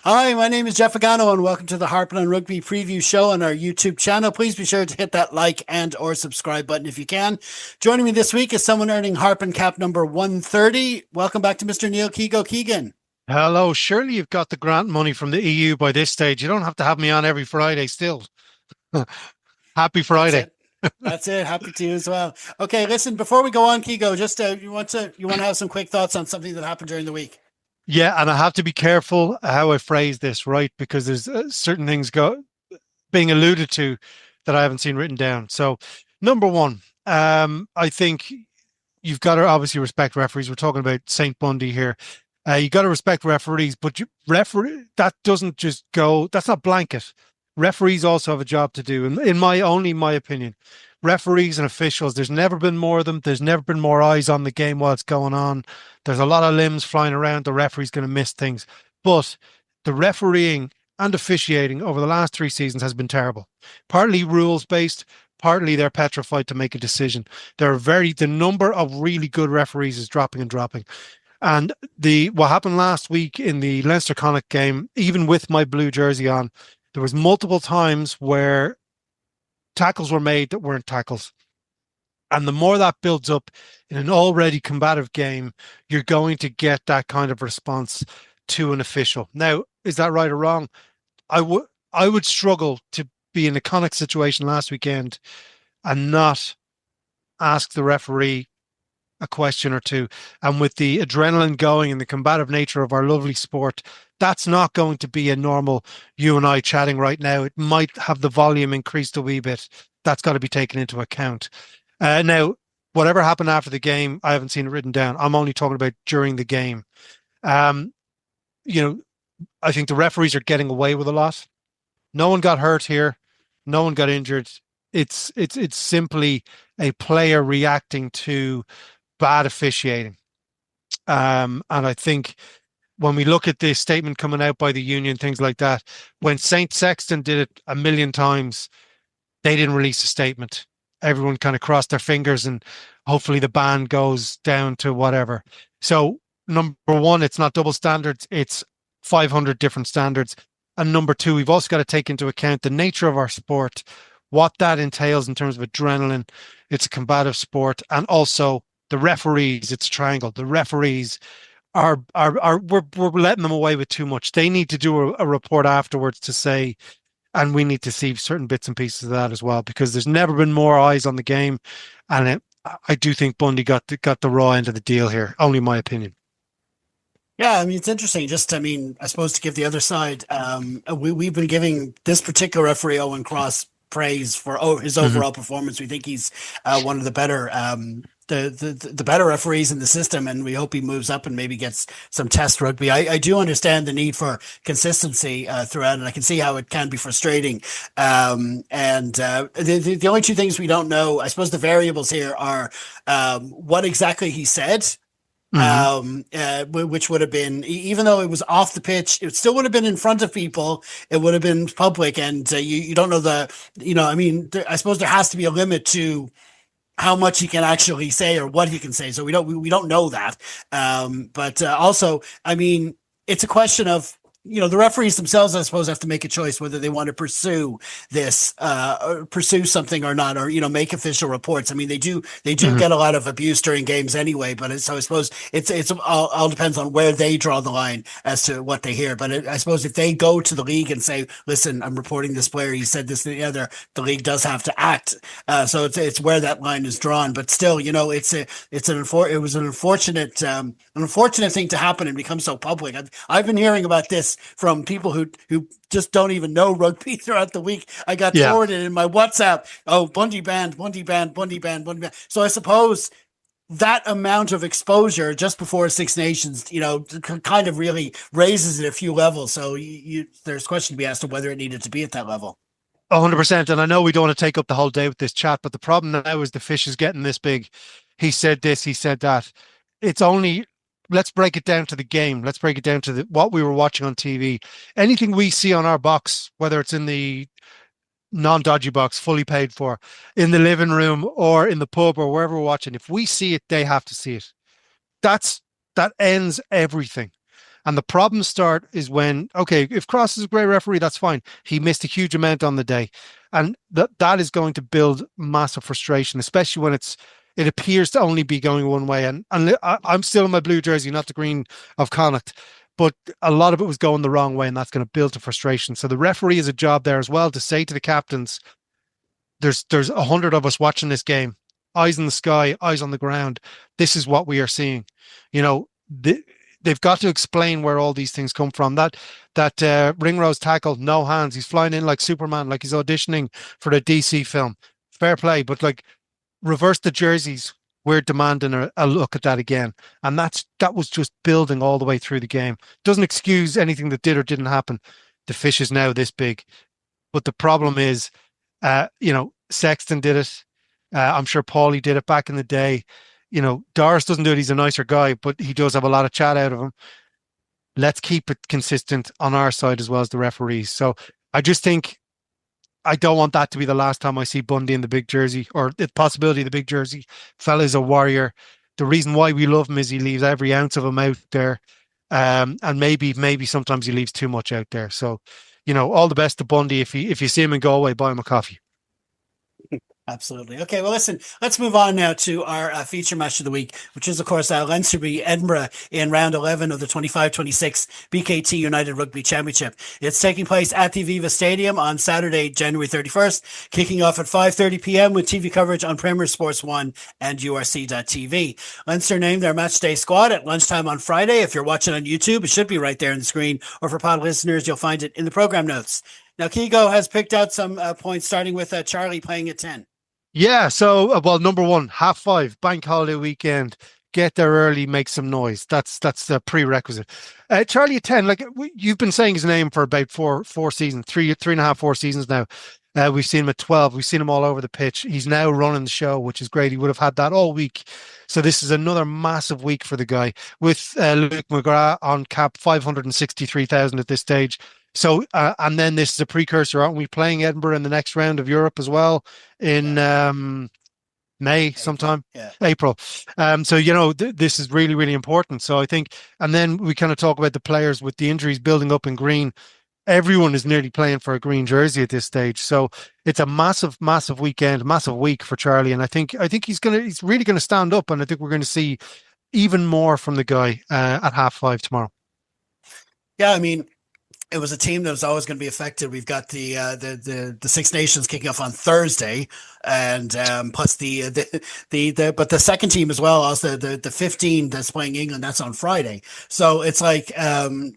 Hi, my name is Jeff Agano, and welcome to the Harpin on Rugby preview show on our YouTube channel. Please be sure to hit that like and or subscribe button if you can. Joining me this week is someone earning Harpin cap number 130. Welcome back to Mr. Neil Keego Keegan. Hello, surely you've got the grant money from the EU by this stage. You don't have to have me on every Friday still. Happy That's Friday. it. That's it. Happy to you as well. Okay, listen, before we go on, Keego, just you want to have some quick thoughts on something that happened during the week. Yeah, and I have to be careful how I phrase this, right? Because there's certain things being alluded to that I haven't seen written down. So, number one, I think you've got to obviously respect referees. We're talking about Saint Bundee here. You got to respect referees, but referee that doesn't just go. That's not blanket. Referees also have a job to do, and in my opinion, referees and officials. There's never been more of them. There's never been more eyes on the game while it's going on. There's a lot of limbs flying around. The referee's going to miss things, but the refereeing and officiating over the last 3 seasons has been terrible. Partly rules based, partly they're petrified to make a decision. The number of really good referees is dropping and dropping. And the what happened last week in the Leinster Connacht game, even with my blue jersey on, there was multiple times where tackles were made that weren't tackles. And the more that builds up in an already combative game, you're going to get that kind of response to an official. Now, is that right or wrong? I would struggle to be in a Connacht situation last weekend and not ask the referee a question or two. And with the adrenaline going and the combative nature of our lovely sport, that's not going to be a normal you and I chatting right now. It might have the volume increased a wee bit. That's got to be taken into account. Now, whatever happened after the game, I haven't seen it written down. I'm only talking about during the game. Um, you know, I think the referees are getting away with a lot. No one got hurt here. No one got injured. It's simply a player reacting to bad officiating. And I think when we look at the statement coming out by the union, things like that, when St. Sexton did it a million times, they didn't release a statement. Everyone kind of crossed their fingers and hopefully the ban goes down to whatever. So, number one, it's not double standards, it's 500 different standards. And number two, we've also got to take into account the nature of our sport, what that entails in terms of adrenaline. It's a combative sport, and also the referees. It's a triangle. The referees we're letting them away with too much. They need to do a report afterwards to say, and we need to see certain bits and pieces of that as well, because there's never been more eyes on the game, and I do think Bundee got the raw end of the deal here. Only my opinion. Yeah, I mean, it's interesting. I suppose to give the other side, we've been giving this particular referee, Owen Cross, praise for his Hmm. overall performance. We think he's one of the better the better referees in the system, and we hope he moves up and maybe gets some test rugby. I do understand the need for consistency throughout, and I can see how it can be frustrating. The only two things we don't know, I suppose, the variables here are what exactly he said, Hmm. which would have been, even though it was off the pitch, it still would have been in front of people. It would have been public, and you don't know I mean, I suppose there has to be a limit to how much he can actually say or what he can say. So we don't know that. But also, I mean, it's a question of, the referees themselves, I suppose, have to make a choice whether they want to pursue this, or pursue something or not, or, make official reports. I mean, they do Hmm. get a lot of abuse during games anyway, but so I suppose it's all depends on where they draw the line as to what they hear. But I suppose if they go to the league and say, listen, I'm reporting this player, he said this and the other, the league does have to act. So it's where that line is drawn, but still, it was an unfortunate thing to happen and become so public. I've been hearing about this from people who just don't even know rugby throughout the week. I got Yeah. forwarded in my WhatsApp. Oh, Bundee banned, Bundee banned, Bundee banned, Bundee banned. So I suppose that amount of exposure just before Six Nations, kind of really raises it a few levels. So there's a question to be asked of whether it needed to be at that level. 100%. And I know we don't want to take up the whole day with this chat, but the problem now is the fish is getting this big. He said this, he said that. It's only, let's break it down to the game. Let's break it down to what we were watching on TV. Anything we see on our box, whether it's in the non-dodgy box, fully paid for, in the living room or in the pub or wherever we're watching, if we see it, they have to see it. That's that ends everything. And the problems start is when, okay, if Cross is a great referee, that's fine. He missed a huge amount on the day. And that is going to build massive frustration, especially when it appears to only be going one way. And I'm still in my blue jersey, not the green of Connacht, but a lot of it was going the wrong way, and that's going to build to frustration. So the referee has a job there as well to say to the captains, there's 100 of us watching this game, eyes in the sky, eyes on the ground. This is what we are seeing. You know, they've got to explain where all these things come from. That Ringrose tackle, no hands. He's flying in like Superman, like he's auditioning for the DC film. Fair play, but like reverse the jerseys. We're demanding a look at that again, and that was just building all the way through the game. Doesn't excuse anything that did or didn't happen. The fish is now this big, but the problem is, Sexton did it. I'm sure Paulie did it back in the day. Doris doesn't do it. He's a nicer guy, but he does have a lot of chat out of him. Let's keep it consistent on our side as well as the referees. So I just think I don't want that to be the last time I see Bundee in the big jersey, or the possibility of the big jersey. Fella is a warrior. The reason why we love him is he leaves every ounce of him out there. And maybe sometimes he leaves too much out there. So, all the best to Bundee. If you see him in Galway, buy him a coffee. Absolutely. Okay, well, listen, let's move on now to our feature match of the week, which is, of course, Leinster v Edinburgh in round 11 of the 25-26 BKT United Rugby Championship. It's taking place at the Aviva Stadium on Saturday, January 31st, kicking off at 5:30 p.m. with TV coverage on Premier Sports 1 and URC.tv. Leinster named their match day squad at lunchtime on Friday. If you're watching on YouTube, it should be right there on the screen, or for pod listeners, you'll find it in the program notes. Now, Keego has picked out some points, starting with Charlie playing at 10. Yeah, so well, number one, 5:30, bank holiday weekend. Get there early, make some noise. That's the prerequisite. Charlie at 10, like you've been saying his name for about four seasons, three and a half, 4 seasons now. We've seen him at 12. We've seen him all over the pitch. He's now running the show, which is great. He would have had that all week. So this is another massive week for the guy. With Luke McGrath on cap, 563,000 at this stage. So, and then this is a precursor, aren't we? Playing Edinburgh in the next round of Europe as well in May sometime, April. So, this is really, really important. So I think, and then we kind of talk about the players with the injuries building up in green. Everyone is nearly playing for a green jersey at this stage. So it's a massive, massive weekend, massive week for Charlie. And I think he's really going to stand up. And I think we're going to see even more from the guy at 5:30 tomorrow. Yeah, I mean, it was a team that was always going to be affected. We've got the Six Nations kicking off on Thursday, and plus but the second team as well, also the 15 that's playing England, that's on Friday. So it's like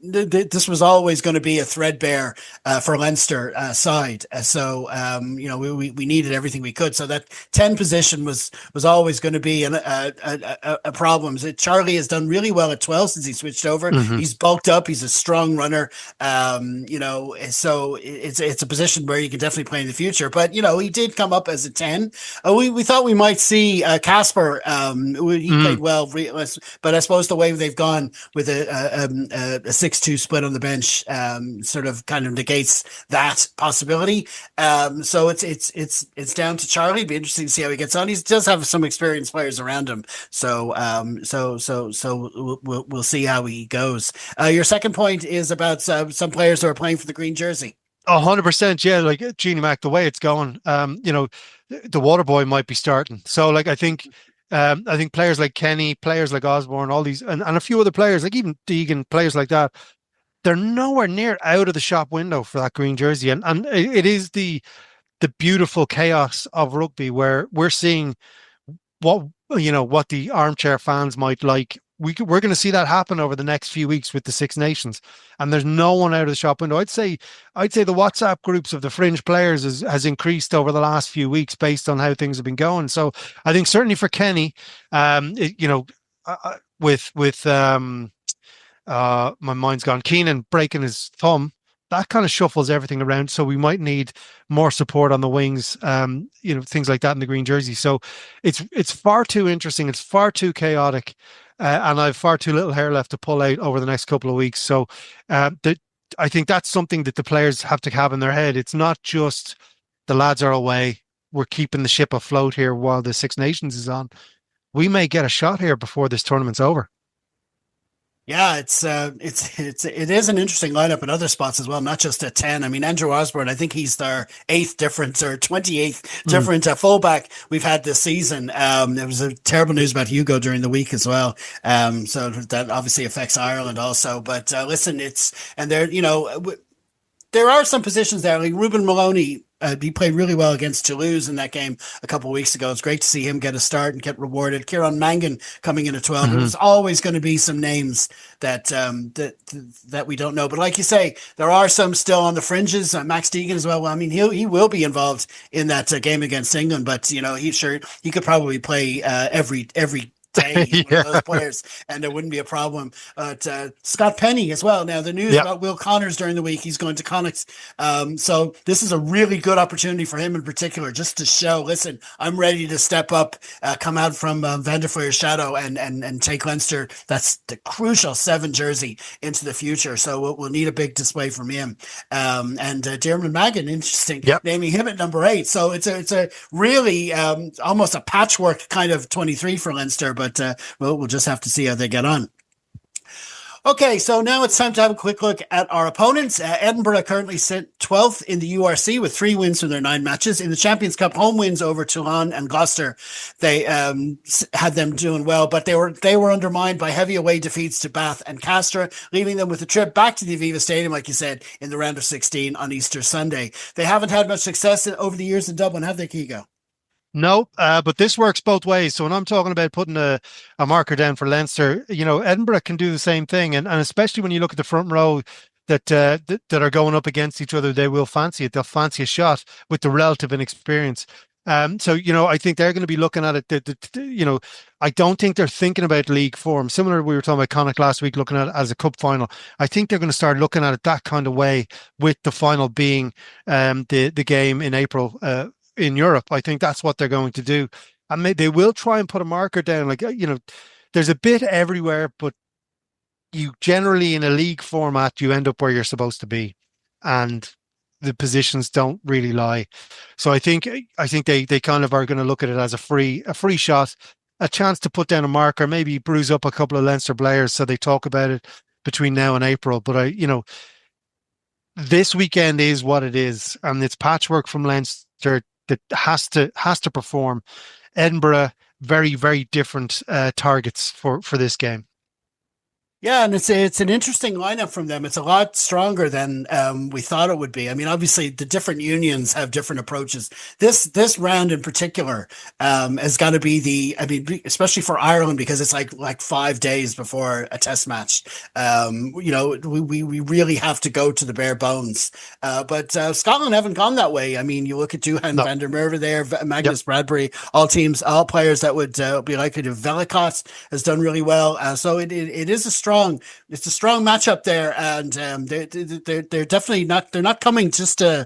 this was always going to be a threadbare for Leinster side. So we needed everything we could. So that 10 position was always going to be a problem. Charlie has done really well at 12 since he switched over. Mm-hmm. He's bulked up. He's a strong runner. So it's a position where you can definitely play in the future. But he did come up as a 10. We thought we might see Casper. He played well, but I suppose the way they've gone with a 6-2 split on the bench sort of kind of negates that possibility. So it's down to Charlie. It'd be interesting to see how he gets on. He does have some experienced players around him. So we'll see how he goes. Your second point is about some players who are playing for the green jersey. 100%, yeah. Like Genie Mac, the way it's going, the water boy might be starting. So, like, I think players like Kenny, players like Osborne, all these, and a few other players, like even Deegan, players like that, they're nowhere near out of the shop window for that green jersey, and it is the beautiful chaos of rugby where we're seeing what the armchair fans might like. We're going to see that happen over the next few weeks with the Six Nations, and there's no one out of the shop window. I'd say the WhatsApp groups of the fringe players has increased over the last few weeks based on how things have been going. So I think certainly for Kenny, with my mind's gone, Keenan breaking his thumb, that kind of shuffles everything around. So we might need more support on the wings, things like that in the green jersey. So it's far too interesting. It's far too chaotic. And I have far too little hair left to pull out over the next couple of weeks. So I think that's something that the players have to have in their head. It's not just the lads are away. We're keeping the ship afloat here while the Six Nations is on. We may get a shot here before this tournament's over. Yeah, it is an interesting lineup in other spots as well, not just at 10. I mean, Andrew Osborne, I think he's their eighth different or 28th Mm. different fullback we've had this season. There was a terrible news about Hugo during the week as well. So that obviously affects Ireland also. But listen, and they're, there are some positions there. Like Ruben Maloney, he played really well against Toulouse in that game a couple of weeks ago. It's great to see him get a start and get rewarded. Kieran Mangan coming in at 12. Hmm. There's always going to be some names that we don't know. But like you say, there are some still on the fringes. Max Deegan as well. Well, I mean, he will be involved in that game against England, but he could probably play every day. He's one of Yeah. those players, and there wouldn't be a problem. But Scott Penny as well. Now the news Yeah. about Will Connors during the week, he's going to Connacht. So this is a really good opportunity for him in particular, just to show, listen, I'm ready to step up, come out from Van der Fleur's shadow and take Leinster. That's the crucial 7 jersey into the future. So we'll need a big display from him. And Dermot Magan, interesting, Yep. naming him at number 8. So it's a really almost a patchwork kind of 23 for Leinster, but we'll just have to see how they get on. Okay, so now it's time to have a quick look at our opponents. Edinburgh currently sit 12th in the URC with 3 wins from their 9 matches. In the Champions Cup, home wins over Toulon and Gloucester, they had them doing well, but they were undermined by heavy away defeats to Bath and Castres, leaving them with a trip back to the Aviva Stadium, like you said, in the round of 16 on Easter Sunday. They haven't had much success over the years in Dublin, have they, Keego? No, but this works both ways. So when I'm talking about putting a marker down for Leinster, Edinburgh can do the same thing, and especially when you look at the front row that are going up against each other, they will fancy it. They'll fancy a shot with the relative inexperience. So I think they're going to be looking at it. I don't think they're thinking about league form. Similar, we were talking about Connacht last week, looking at it as a cup final. I think they're going to start looking at it that kind of way, with the final being the game in April. In Europe, I think that's what they're going to do, and they will try and put a marker down. Like there's a bit everywhere, but you generally in a league format you end up where you're supposed to be, and the positions don't really lie. So I think they kind of are going to look at it as a free shot, a chance to put down a marker, maybe bruise up a couple of Leinster players, so they talk about it between now and April. But this weekend is what it is, and it's patchwork from Leinster that has to perform. Edinburgh, very, very different targets for this game. Yeah, and it's an interesting lineup from them. It's a lot stronger than we thought it would be. I mean, obviously, the different unions have different approaches. This round in particular has got to be especially for Ireland, because it's like 5 days before a test match. We really have to go to the bare bones. But Scotland haven't gone that way. I mean, you look at Duhan No. van der Merwe there, Magnus Bradbury, all players that would be likely to. Velikot has done really well. So it is it's a strong matchup there, and they're definitely not. They're not coming just to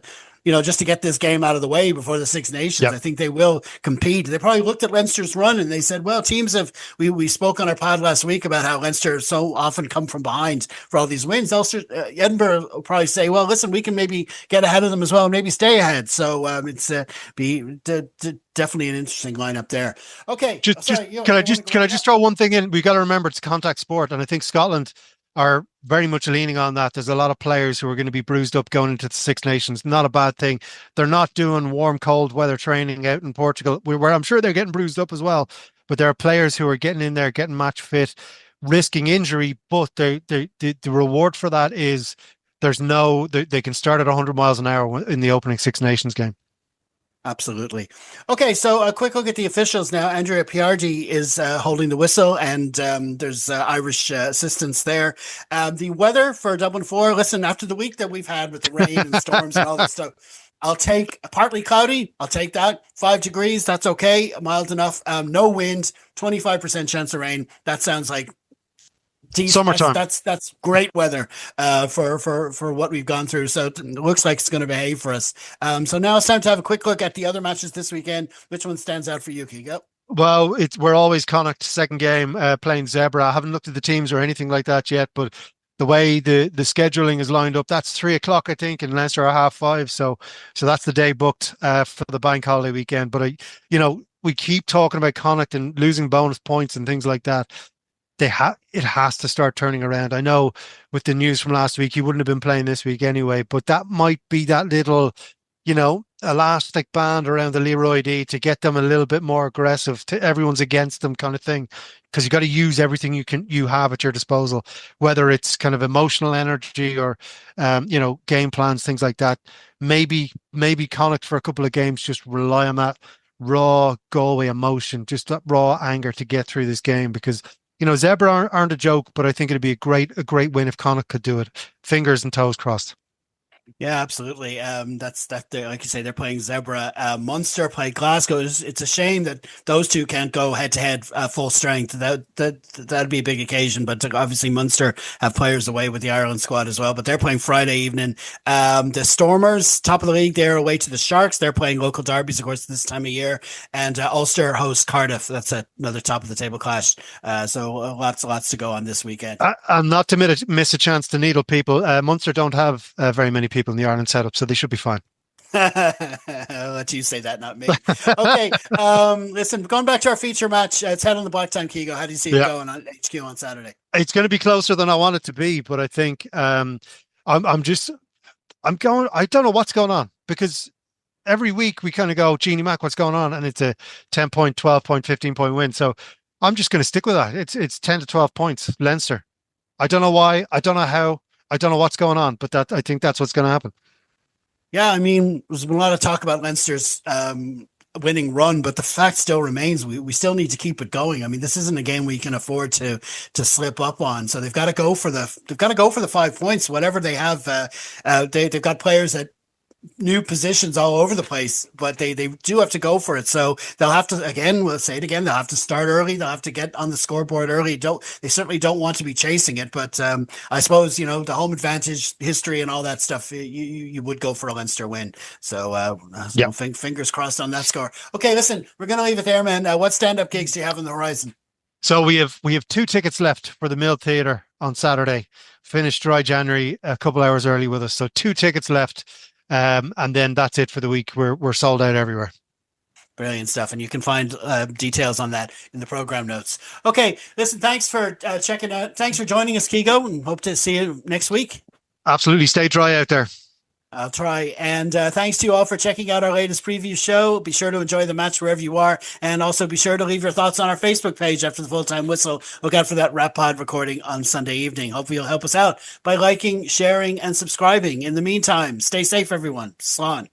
get this game out of the way before the Six Nations. Yep. I think they will compete. They probably looked at Leinster's run and they said, well, teams have, we spoke on our pod last week about how Leinster so often come from behind for all these wins. Edinburgh will probably say, well, listen, we can maybe get ahead of them as well and maybe stay ahead. So it's definitely an interesting lineup there. Okay. Can I just throw one thing in? We got to remember it's contact sport, and I think Scotland are very much leaning on that. There's a lot of players who are going to be bruised up going into the Six Nations. Not a bad thing. They're not doing warm, cold weather training out in Portugal, where I'm sure they're getting bruised up as well. But there are players who are getting in there, getting match fit, risking injury. But the reward for that is they can start at 100 miles an hour in the opening Six Nations game. Absolutely. Okay, so a quick look at the officials now. Andrea Piardi is holding the whistle, and there's Irish assistance there. The weather for Dublin 4, listen, after the week that we've had with the rain and storms and all this stuff, I'll take partly cloudy. I'll take that. 5 degrees, that's okay. Mild enough. No wind, 25% chance of rain. That sounds like Summertime. That's great weather for what we've gone through. So it looks like it's going to behave for us. So now it's time to have a quick look at the other matches this weekend. Which one stands out for you, Keego? Well, we're always Connacht second game playing Zebra. I haven't looked at the teams or anything like that yet, but the way the scheduling is lined up, that's 3:00, I think, and Leinster are 5:30. So that's the day booked for the bank holiday weekend. But we keep talking about Connacht and losing bonus points and things like that. it has to start turning around. I know with the news from last week, he wouldn't have been playing this week anyway, but that might be that little, elastic band around the Leroy D to get them a little bit more aggressive. To everyone's against them kind of thing, because you got to use everything you have at your disposal, whether it's kind of emotional energy or game plans, things like that. Maybe Connacht for a couple of games just rely on that raw Galway emotion, just that raw anger to get through this game, because Zebra aren't a joke, but I think it'd be a great win if Connacht could do it. Fingers and toes crossed. Yeah, absolutely. That's that. Like you say, they're playing Zebra. Munster play Glasgow. It's a shame that those two can't go head to head full strength. That'd be a big occasion. But obviously, Munster have players away with the Ireland squad as well. But they're playing Friday evening. The Stormers, top of the league, they're away to the Sharks. They're playing local derbies, of course, this time of year. And Ulster hosts Cardiff. That's another top of the table clash. So lots to go on this weekend. And not to miss a chance to needle people. Munster don't have very many people in the Ireland setup, so they should be fine. I'll let you say that, not me. Okay. Listen, going back to our feature match, it's head on the black time, Keego. How do you see it going on HQ on Saturday? It's going to be closer than I want it to be, but I think I'm going. I don't know what's going on, because every week we kind of go, Jeannie Mac, what's going on? And it's a 10-point, 12-point, 15-point win. So I'm just going to stick with that. It's 10 to 12 points, Leinster. I don't know why. I don't know how. I don't know what's going on, but I think that's what's going to happen. Yeah, I mean, there's been a lot of talk about Leinster's winning run, but the fact still remains we still need to keep it going. I mean, this isn't a game we can afford to slip up on. So they've got to go for the 5 points, whatever they have. They've got players that new positions all over the place, but they do have to go for it. So they'll have to, again, we'll say it again, they'll have to start early. They'll have to get on the scoreboard early. They certainly don't want to be chasing it, but I suppose, the home advantage history and all that stuff, you would go for a Leinster win. So, fingers crossed on that score. Okay, listen, we're going to leave it there, man. What stand-up gigs do you have on the horizon? So we have 2 tickets left for the Mill Theatre on Saturday. Finished dry January a couple hours early with us. So 2 tickets left. And then that's it for the week. We're sold out everywhere. Brilliant stuff. And you can find details on that in the program notes. Okay. Listen, thanks for checking out. Thanks for joining us, Keego, and hope to see you next week. Absolutely. Stay dry out there. I'll try. And thanks to you all for checking out our latest preview show. Be sure to enjoy the match wherever you are. And also be sure to leave your thoughts on our Facebook page after the full-time whistle. Look out for that Rap Pod recording on Sunday evening. Hopefully you'll help us out by liking, sharing, and subscribing. In the meantime, stay safe, everyone. Slán.